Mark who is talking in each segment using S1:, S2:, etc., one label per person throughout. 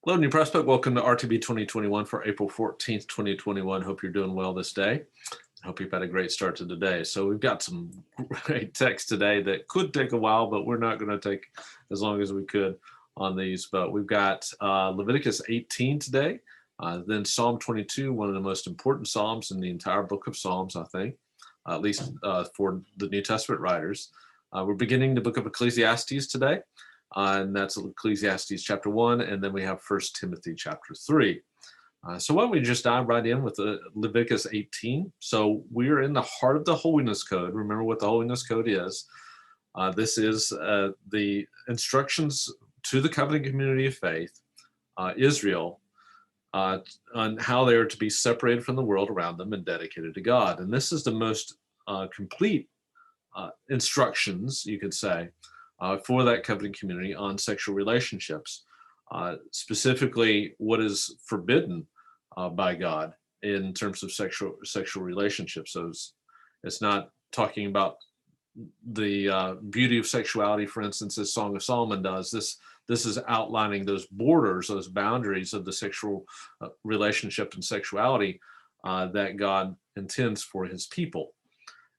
S1: Hello, New Prospect. Welcome to RTB 2021 for April 14th, 2021. Hope you're doing well this day. Hope you've had a great start to the day. So we've got some great text today that could take a while, but we're not going to take as long as we could on these. But we've got Leviticus 18 today, then Psalm 22, one of the most important Psalms in the entire book of Psalms, I think, at least for the New Testament writers. We're beginning the book of Ecclesiastes today. And that's Ecclesiastes chapter 1, and then we have First Timothy chapter 3. So why don't we just dive right in with Leviticus 18. So we're in the heart of the Holiness Code. Remember what the Holiness Code is. This is the instructions to the covenant community of faith, Israel, on how they are to be separated from the world around them and dedicated to God. And this is the most complete instructions, you could say, for that covenant community on sexual relationships, specifically what is forbidden by God in terms of sexual relationships. So it's not talking about the beauty of sexuality, for instance, as Song of Solomon does. This is outlining those borders, those boundaries of the sexual relationship and sexuality that God intends for His people.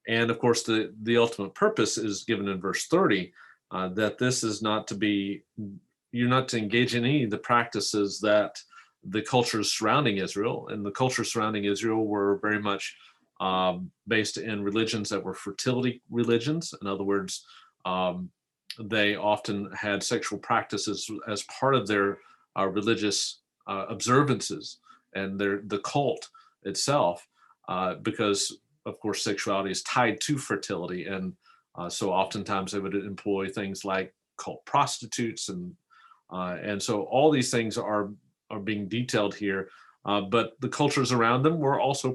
S1: And of course, the ultimate purpose is given in verse 30. That this is not to be, you're not to engage in any of the practices that the cultures surrounding Israel, and the cultures surrounding Israel were very much based in religions that were fertility religions. In other words, they often had sexual practices as part of their religious observances and the cult itself, because of course sexuality is tied to fertility, and so oftentimes they would employ things like cult prostitutes, and so all these things are being detailed here. But the cultures around them were also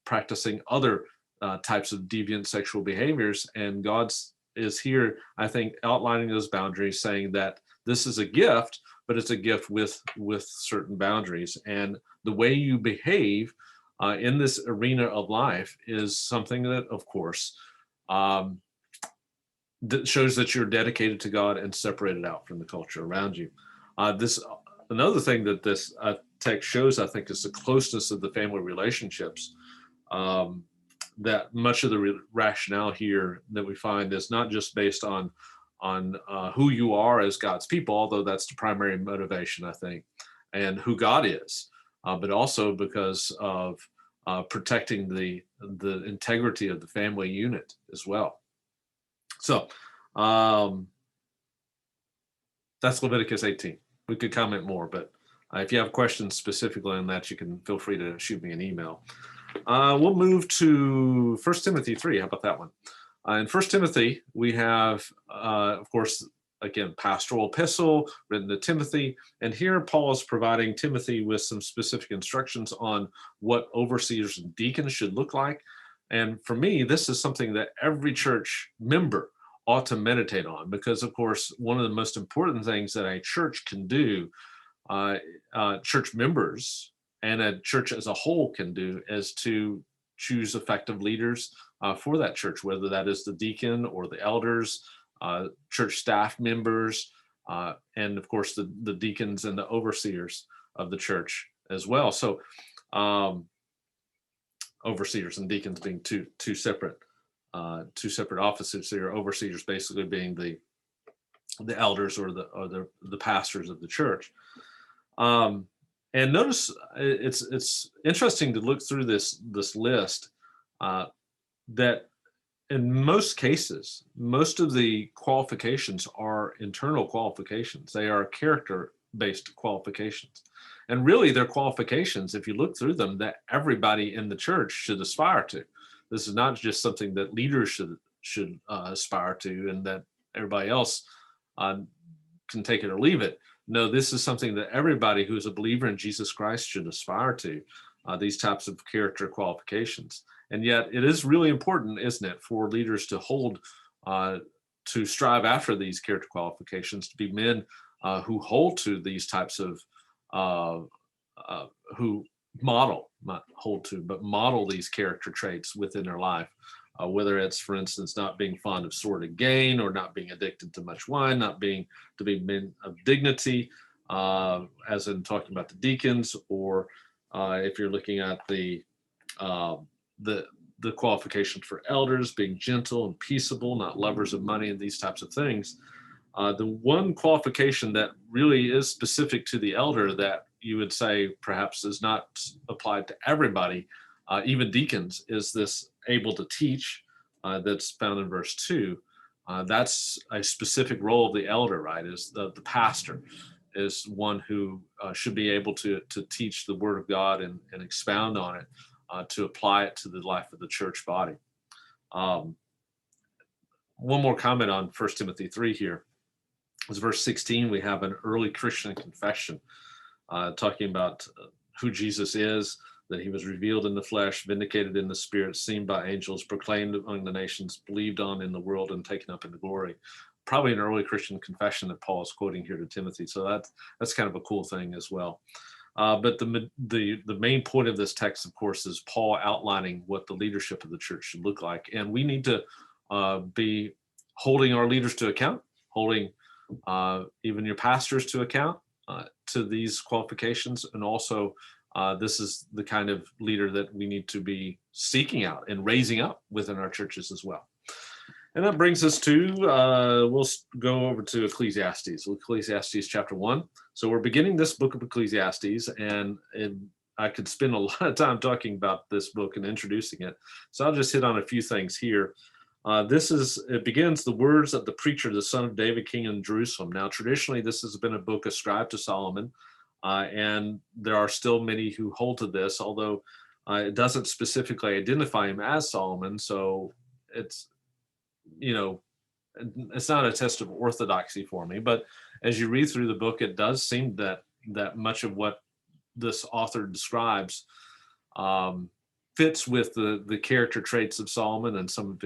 S1: practicing other types of deviant sexual behaviors, and God is here, I think, outlining those boundaries, saying that this is a gift, but it's a gift with certain boundaries, and the way you behave in this arena of life is something that, of course, that shows that you're dedicated to God and separated out from the culture around you. Another thing that this text shows, I think, is the closeness of the family relationships. That much of the rationale here that we find is not just based on who you are as God's people, although that's the primary motivation, I think, and who God is, but also because of protecting the integrity of the family unit as well. So that's Leviticus 18. We could comment more, but if you have questions specifically on that, you can feel free to shoot me an email. We'll move to First Timothy 3. How about that one? In First Timothy, we have, of course, again, pastoral epistle written to Timothy. And here Paul is providing Timothy with some specific instructions on what overseers and deacons should look like. And for me, this is something that every church member ought to meditate on, because, of course, one of the most important things that a church can do, church members and a church as a whole can do, is to choose effective leaders for that church, whether that is the deacon or the elders, church staff members, and, of course, the deacons and the overseers of the church as well. So overseers and deacons being two separate offices here, overseers basically being the elders or the pastors of the church. And notice it's interesting to look through this list, that in most cases, most of the qualifications are internal qualifications. They are character-based qualifications. And really, they're qualifications, if you look through them, that everybody in the church should aspire to. This is not just something that leaders should aspire to, and that everybody else can take it or leave it. No, this is something that everybody who is a believer in Jesus Christ should aspire to, these types of character qualifications. And yet it is really important, isn't it, for leaders to to strive after these character qualifications, to be men who hold to these types of, who model, not hold to, but model these character traits within their life. Whether it's, for instance, not being fond of sordid gain, or not being addicted to much wine, not being to be men of dignity, as in talking about the deacons, or if you're looking at uh, the the qualifications for elders, being gentle and peaceable, not lovers of money, and these types of things. The one qualification that really is specific to the elder that you would say perhaps is not applied to everybody, even deacons, is this able to teach that's found in verse 2. That's a specific role of the elder, right? Is the pastor is one who should be able to teach the word of God and expound on it, to apply it to the life of the church body. Um, One more comment on 1 Timothy 3 here. Is verse 16, we have an early Christian confession talking about who Jesus is, that he was revealed in the flesh, vindicated in the spirit, seen by angels, proclaimed among the nations, believed on in the world, and taken up into glory. Probably an early Christian confession that Paul is quoting here to Timothy. So that's kind of a cool thing as well. But the main point of this text, of course, is Paul outlining what the leadership of the church should look like. And we need to be holding our leaders to account, holding even your pastors to account to these qualifications. And also, this is the kind of leader that we need to be seeking out and raising up within our churches as well. And that brings us to, we'll go over to Ecclesiastes chapter 1. So we're beginning this book of Ecclesiastes, and I could spend a lot of time talking about this book and introducing it. So I'll just hit on a few things here. It begins the words of the preacher, the son of David, king in Jerusalem. Now, traditionally, this has been a book ascribed to Solomon, and there are still many who hold to this, although it doesn't specifically identify him as Solomon. So it's not a test of orthodoxy for me. But as you read through the book, it does seem that much of what this author describes fits with the character traits of Solomon and some of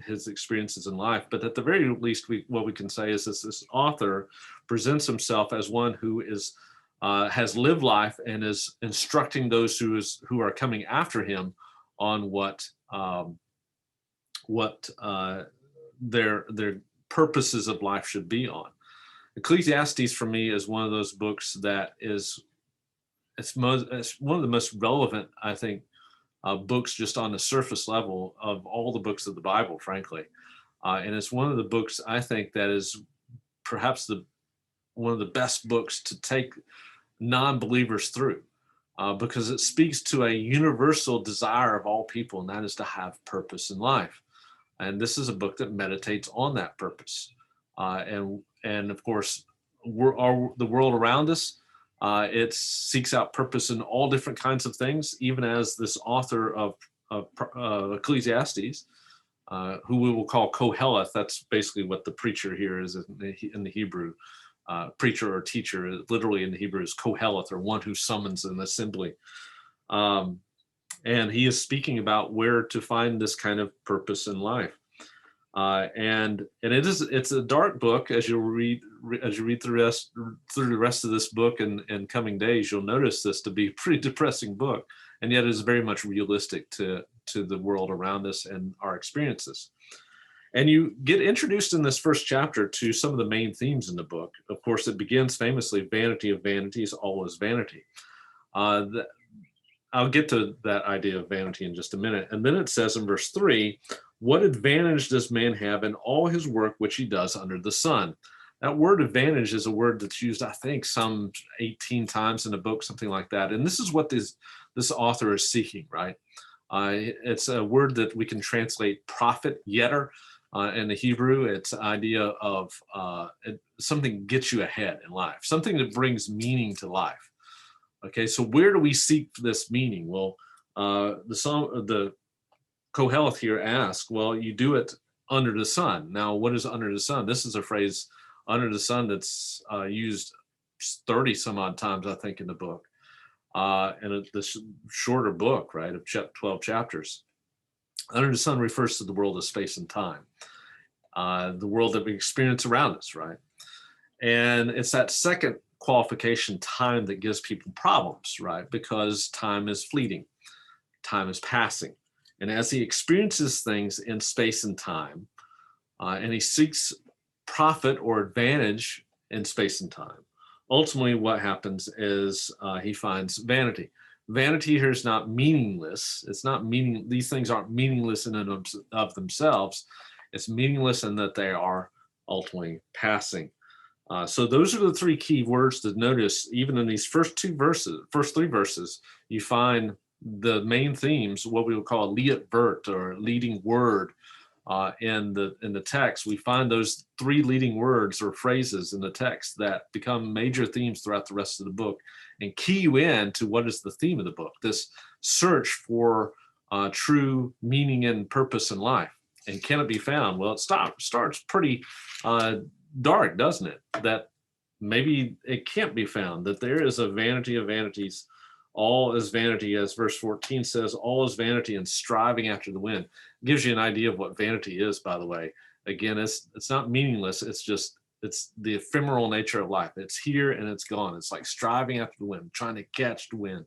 S1: his experiences in life. But at the very least, what we can say is this author presents himself as one who has lived life and is instructing those who are coming after him on what their purposes of life should be on. Ecclesiastes for me is one of those books that it's one of the most relevant, I think, books just on the surface level of all the books of the Bible, frankly. And it's one of the books I think that is perhaps one of the best books to take non-believers through, because it speaks to a universal desire of all people, and that is to have purpose in life. And this is a book that meditates on that purpose. And of course, the world around us, it seeks out purpose in all different kinds of things, even as this author of Ecclesiastes, who we will call Koheleth, that's basically what the preacher here is in the Hebrew. Preacher or teacher, literally in the Hebrew, is Koheleth, or one who summons an assembly. And he is speaking about where to find this kind of purpose in life. And it's a dark book. As you read through the rest of this book and coming days, you'll notice this to be a pretty depressing book, and yet it is very much realistic to the world around us and our experiences. And you get introduced in this first chapter to some of the main themes in the book. Of course, it begins famously, vanity of vanities, all is vanity. I'll get to that idea of vanity in just a minute. And then it says in verse 3, what advantage does man have in all his work which he does under the sun? That word advantage is a word that's used, I think, some 18 times in the book, something like that. And this is what this author is seeking, right? It's a word that we can translate profit, yetter, in the Hebrew. It's the idea of something gets you ahead in life, something that brings meaning to life. Okay, so where do we seek this meaning? Well, the Koheleth here asks, well, you do it under the sun. Now, what is under the sun? This is a phrase, under the sun, that's used 30 some odd times, I think, in the book. And this shorter book, right, of 12 chapters. Under the sun refers to the world of space and time, the world that we experience around us, right? And it's that second qualification, time, that gives people problems, right? Because time is fleeting, time is passing. And as he experiences things in space and time, and he seeks profit or advantage in space and time, ultimately what happens is he finds vanity. Vanity here is not meaningless. It's not meaning. These things aren't meaningless in and of themselves. It's meaningless in that they are ultimately passing. So those are the three key words to notice. Even in these first three verses, you find the main themes, what we would call a liet vert or leading word in the text. We find those three leading words or phrases in the text that become major themes throughout the rest of the book and key you in to what is the theme of the book. This search for true meaning and purpose in life. And can it be found? Well, it starts pretty dark, doesn't it? That maybe it can't be found, that there is a vanity of vanities. All is vanity, as verse 14 says, all is vanity and striving after the wind. Gives you an idea of what vanity is, by the way. Again, it's not meaningless. It's the ephemeral nature of life. It's here and it's gone. It's like striving after the wind, trying to catch the wind,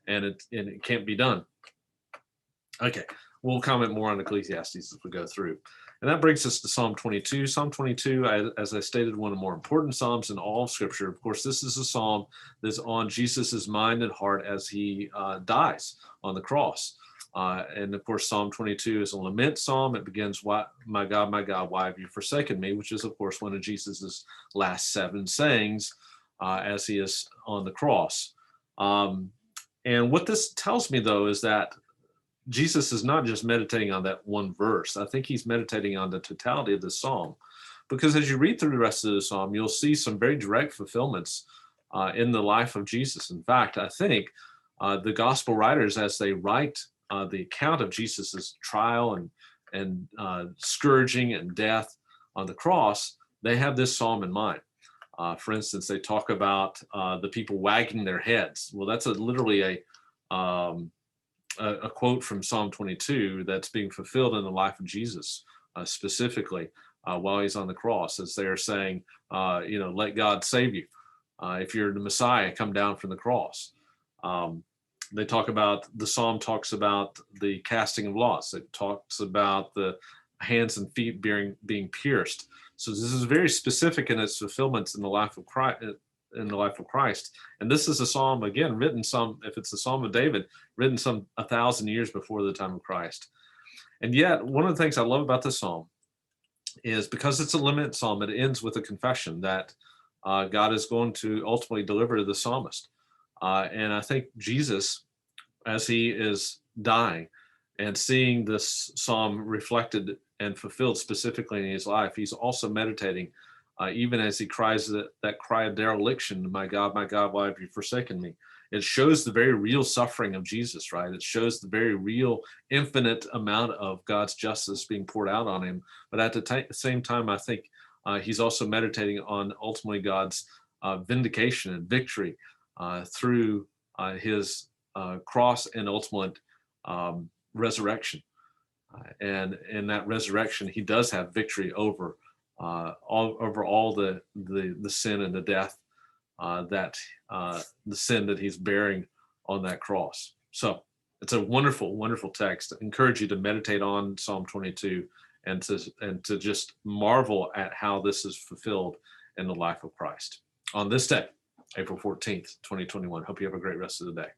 S1: and it can't be done. Okay, we'll comment more on Ecclesiastes as we go through. And that brings us to Psalm 22. Psalm 22, as I stated, one of the more important Psalms in all of Scripture. Of course, this is a Psalm that's on Jesus's mind and heart as he dies on the cross. And of course, Psalm 22 is a lament psalm. It begins, my God, why have you forsaken me?" Which is, of course, one of Jesus's last 7 sayings as he is on the cross. And what this tells me, though, is that Jesus is not just meditating on that one verse. I think he's meditating on the totality of the psalm, because as you read through the rest of the psalm, you'll see some very direct fulfillments in the life of Jesus. In fact, I think the gospel writers, as they write the account of Jesus's trial and scourging and death on the cross, they have this psalm in mind. For instance, they talk about the people wagging their heads. Well, that's literally a quote from Psalm 22 that's being fulfilled in the life of Jesus, specifically while he's on the cross, as they're saying, let God save you. If you're the Messiah, come down from the cross. The psalm talks about the casting of lots. It talks about the hands and feet being pierced. So this is very specific in its fulfillments in the life of Christ. And this is a psalm, again, if it's a Psalm of David, written some 1,000 years before the time of Christ. And yet, one of the things I love about this psalm is because it's a lament psalm, it ends with a confession that God is going to ultimately deliver the psalmist. And I think Jesus, as he is dying and seeing this psalm reflected and fulfilled specifically in his life, he's also meditating even as he cries that cry of dereliction, my God, why have you forsaken me?" It shows the very real suffering of Jesus, right? It shows the very real infinite amount of God's justice being poured out on him. But at the same time, I think he's also meditating on ultimately God's vindication and victory through his cross and ultimate resurrection. And in that resurrection, he does have victory over all the sin and the death the sin that he's bearing on that cross. So it's a wonderful, wonderful text. I encourage you to meditate on Psalm 22 and to just marvel at how this is fulfilled in the life of Christ on this day, April 14th, 2021. Hope you have a great rest of the day.